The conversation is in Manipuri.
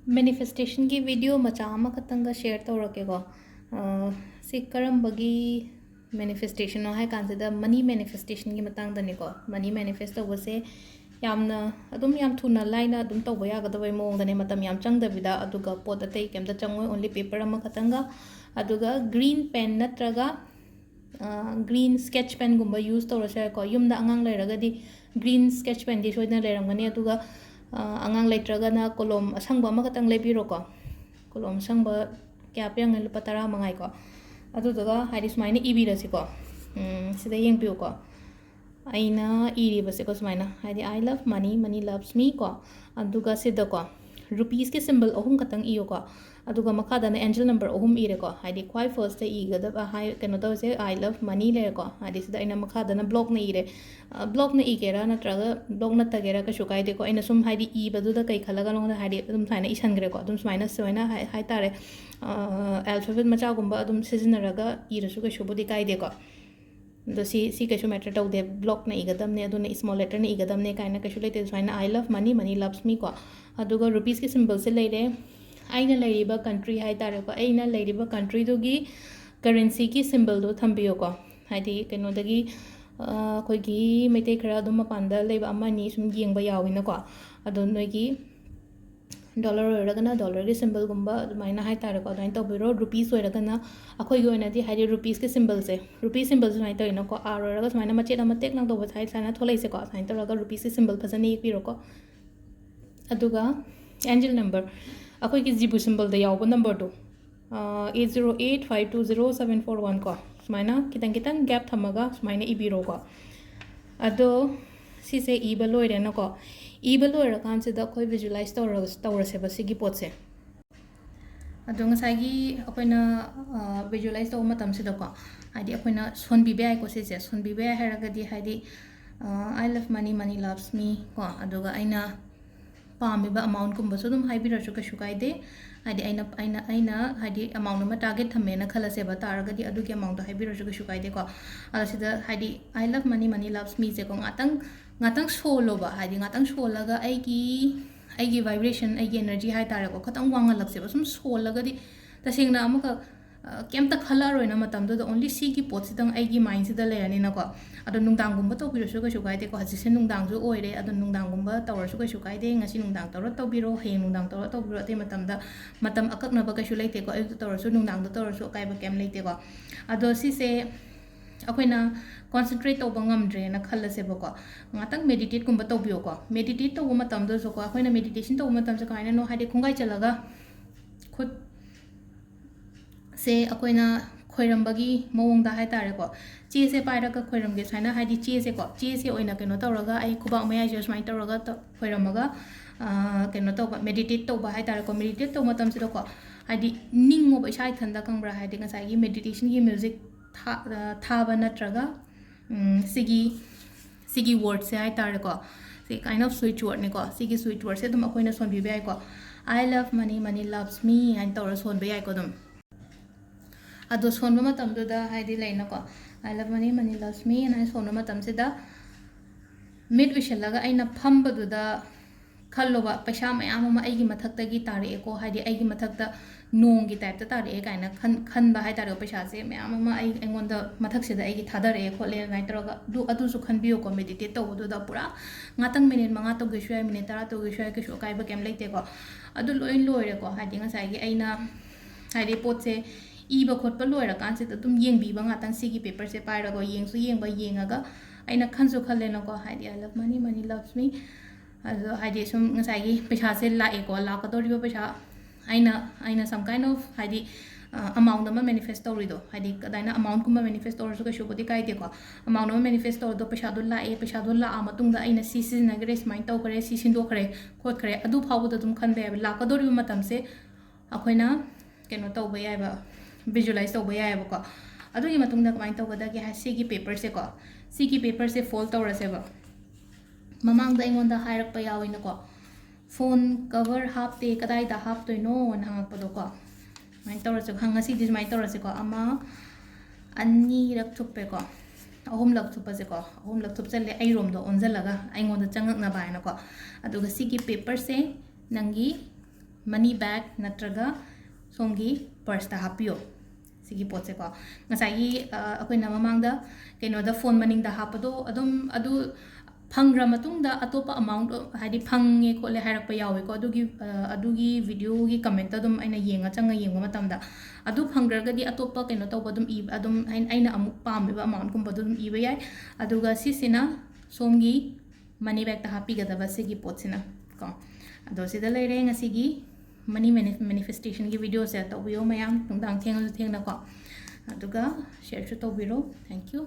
manifestation ki video macha ama khatanga share tawrake go si karambagi manifestation no hai kansida money manifestation ki matang da ni ko money manifest tawse yamna adum yam thuna laina adum tawba ya ga dawai mong da ne matam yam chang da bida aduga pot atei kem da changoi only paper ama khatanga aduga green pen natraga green sketch pen gumba use tawrase ko yumda angang leiragadi green sketch pen di soidna leiramgani aduga angang leitragana kolom asangba ama katang leibiro ko kolom sangba kya pyang lupa tara mangai ko aduga haidi sumaina ibirasi ko sida yengpiu ko aina iri base ko sumaina haidi I love money, money loves me ko aduga sida ko rupees ke symbol ahum katang iyo ko aduga makada na angel number ahum ire ko haidi kwai first e gada hai kano tawse I love money le ko haidi sida aina makada na block na ire block na igera natraga block na tagera ka shukai de ko aina sum haidi e badu da kai khalaga no haidi adum thaina isan gre ko adum sumaina sumaina hai tare alphabet macha gumba adum seasonaraga ire su ka shubudi kai de ko do si ka shu matter taw de block na igadam ne aduna small letter na igadam ne kaina ka shu lete sumaina I love money, money loves me ko aduga rupees ke symbol se leire aina leiriba country hai tare ko aina leiriba country dogi currency ki symbol do thambiyo ko haidi keno dagi khoi gi mete khara dum panda leiba amani sum yengba yawina ko ado noi gi dollar oragana dollar ge symbol gumba maina hai tare ko dain to biro rupees oragana akhoi gi oina di haidi rupees ke symbol se rupees symbol mai to ino ko r oraga maina mache na matek nang do ba thai sana tholai se ko sain to raga rupees ke symbol phasani piro ko aduga angel number akhoi ki jibu symbol da yaw number do 8085207441 ko sumaina kitang kitang gap thamaga sumaina ibiro ko ado si se iba loire na ko iba loira kan se da khoi visualize tawra se ba sigi pot se ado ngasai gi akoina visualize taw matam se da ko hadi akoina son bi bai ko se son bi bai haraga di hadi I love money, money loves me ko aduga aina pamiba amount kumba so dum haibira chu ka shukai de hadi aina hadi amount ma target thame na khala se ba taraga di adu ki amount haibira chu ka shukai de ko ala sida hadi I love money, money loves me se ko ngatang solo ba hadi ngatang solaga aigi vibration aigi energy hai tara ko khatang wanga lakse ba sum solaga di tasingna amuka kem ta khala roina matam do only si ki pot sidang aigi mind sida le ani na ko ado nungdang gumba to biro su ka shukai de ko hasi se nungdang ju oire ado nungdang gumba tawar su ka shukai de ngasi nungdang tawar to biro he nungdang tawar to biro te matam da matam akak na ba ka shu leite ko ay tawar su nungdang do tawar su kai ba kem leite ko ado si se akoina concentrate to bangam dre na khalla se ba ko ngatang meditate gumba to bio ko meditate to matam do so ko akoina meditation to matam se kaina no hade khungai chalaga khud se akoina khoirambagi mawongda hai tare ko che se paira ka khoiram ge saina haidi che se ko che se oina keno tawraga ai kuba maya jo smai tawraga to khoiramaga keno to meditate to ba hai tare ko meditate to matam se ko haidi ningo ba sai thanda kangbra haidi ngasai gi meditation gi music tha ba natraga sigi word se hai tare ko se kind of switch word ne ko sigi switch word se dum akoina son bi bai ko I love money, money loves me and tawra son bai ko dum ado sonba matam do da haidi laina ko I love money, money loves me and I sonba matam se da mid wishalaga aina phamba do da khalloba paisa mayam ma aigi mathak ta gi tare ko haidi aigi mathak ta nong gi type ta tare kaina khan ba hai tare paisa se mayam ma ai engon da mathak se da aigi thadare ko le ngai taraga du adu su khan biyo ko meditate to do da pura ngatang minute manga to ge shwai minute tara to ge shwai ke sho kai ba kem leite ko adu loin loire ko haidi ngasai gi aina haidi pot se iba khotpa loira kan se tum yengbi ba ngatang sigi paper se paira go yeng su yeng ba yengaga aina khansu khalle na ko haidi I love money, money loves me ado haidi sum ngasai gi paisa se la e ko la ka tori ba paisa aina some kind of haidi amount ma manifest tori do haidi kadaina amount kuma manifest tor su ka shubodi kai de ko amount ma manifest tor do paisa do la a matung da aina si na gre smine to kare si sin do kare khot kare adu phabu da tum khan be la ka tori matam se akoina keno to ba yai ba visualize to ba yai ba ko adu gi matung da kamai to ga da gi ha si gi paper se ko si gi paper se fold to rase ba mamang da ingon da hairak pa yawi na ko phone cover half te kadai da half to no on hang pa do ko mai to rase hang si dis mai to rase ko ama ani rak thup pe ko ahum lak thup se ko ahum lak thup chale ai rom do onjalaga ai ngon da changak na bai na ko adu ga si gi paper se nangi ꯃꯅꯤ ꯕꯦꯛ ꯅꯠꯇ꯭ꯔꯒ ꯁꯣꯝꯒꯤ ꯄꯔꯁꯇ ꯍꯥꯞꯄꯤꯌꯣ ꯁꯤꯒꯤ ꯄꯣꯠꯁꯦ ꯀꯣ ꯉꯁꯥꯏꯒꯤ ꯑꯩꯈꯣꯏꯅ ꯃꯃꯥꯡꯗ ꯀꯩꯅꯣꯗ ꯐꯣꯟ ꯃꯅꯤꯡꯗ ꯍꯥꯞꯄꯗꯣ ꯑꯗꯨꯝ ꯑꯗꯨ ꯐꯪꯈ꯭ꯔ ꯃꯇꯨꯡꯗ ꯑꯇꯣꯞꯄ ꯑꯃꯥꯎꯟꯠ ꯍꯥꯏꯗꯤ ꯐꯪꯉꯦ ꯈꯣꯠꯂꯦ ꯍꯥꯏꯔꯛꯄ ꯌꯥꯎꯋꯦꯀꯣ ꯑꯗꯨꯒꯤ ꯚꯤꯗꯤꯑꯣꯒꯤ ꯀꯃꯦꯟꯇ ꯑꯗꯨꯝ ꯑꯩꯅ ꯆꯪꯉ ꯌꯦꯡꯕ ꯃꯇꯝꯗ ꯑꯗꯨ ꯐꯪꯈ꯭ꯔꯒꯗꯤ ꯑꯇꯣꯞꯄ ꯀꯩꯅꯣ ꯇꯧꯕ ꯑꯗꯨꯝ ꯑꯗꯨꯝ ꯑꯩꯅ ꯑꯃꯨꯛ ꯄꯥꯝꯃꯤꯕ ꯑꯃꯥꯎꯟꯠꯀꯨꯝꯕꯗꯣ ꯑꯗꯨꯝ ꯏꯕ ꯌꯥꯏ ꯑꯗꯨꯒ ꯁꯤꯁꯤꯅ ꯁꯣꯝꯒꯤ ꯃꯅꯤ ꯕꯦꯛꯇ ꯍꯥꯞꯄꯤꯒꯗꯕ ꯁꯤꯒꯤ ꯄꯣꯠꯁꯤꯅ ꯀꯣ ꯑꯗꯣ ꯁꯤꯗ ꯂꯩꯔꯦ ꯉꯁꯤꯒꯤ ꯃꯅꯤ ꯃꯦꯅꯤꯐꯦꯁꯇꯦꯁꯟꯒꯤ ꯚꯤꯗꯤꯑꯣꯁꯦ ꯇꯧꯕꯤꯌꯣ ꯃꯌꯥꯝ ꯅꯨꯡꯗꯥꯡ ꯊꯦꯡꯉꯁꯨ ꯊꯦꯡꯅꯀꯣ ꯑꯗꯨꯒ ꯁꯦꯌꯔꯁꯨ ꯇꯧꯕꯤꯔꯣ ꯊꯦꯡꯛ ꯌꯨ